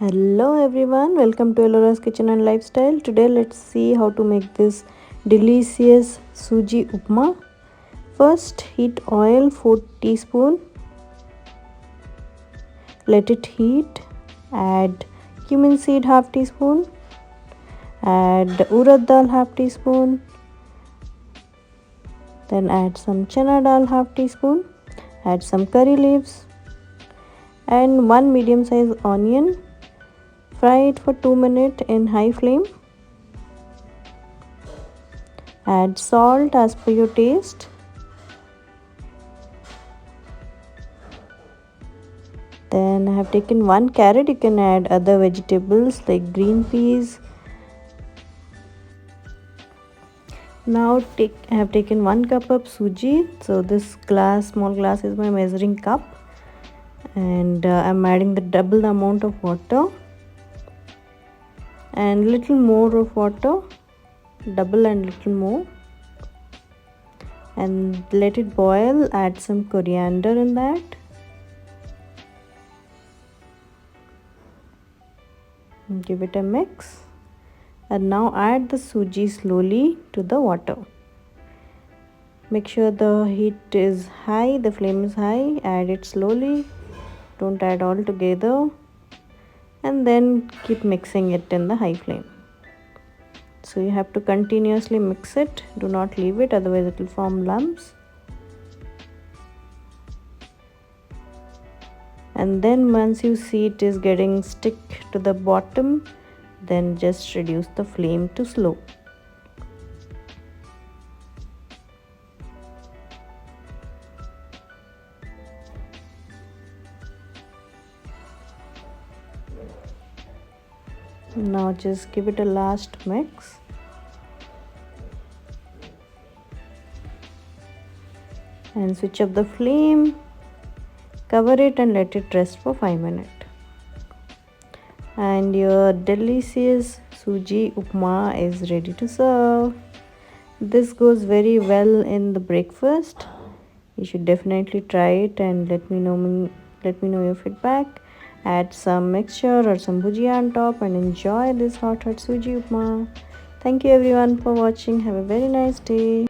Hello everyone, welcome to Elora's Kitchen and Lifestyle. Today let's see how to make this delicious Sooji Upma. First heat oil 4 teaspoon. Let it heat. Add cumin seed half teaspoon. Add urad dal half teaspoon. Then add some chana dal half teaspoon. Add some curry leaves and 1 medium size onion. Fry it for 2 minutes in high flame. Add salt as per your taste. Then I have taken 1 carrot. You can add other vegetables like green peas. Now I have taken 1 cup of suji. So this small glass is my measuring cup. And I'm adding the double the amount of water. And little more of water. Double and little more. And let it boil. Add some coriander in that. Give it a mix. And now add the suji slowly to the water. Make sure the heat is high, the flame is high. Add it slowly. Don't add all together. And then keep mixing it in the high flame. So you have to continuously mix it. Do not leave it, otherwise it will form lumps. And then once you see it is getting stick to the bottom, then just reduce the flame to slow. Now just give it a last mix. And switch up the flame. Cover it and let it rest for 5 minutes. And your delicious Sooji Upma is ready to serve. This goes very well in the breakfast. You should definitely try it and let me know your feedback. Add some mixture or some bhujia on top and enjoy this hot Sooji Upma. Thank you everyone for watching. Have a very nice day.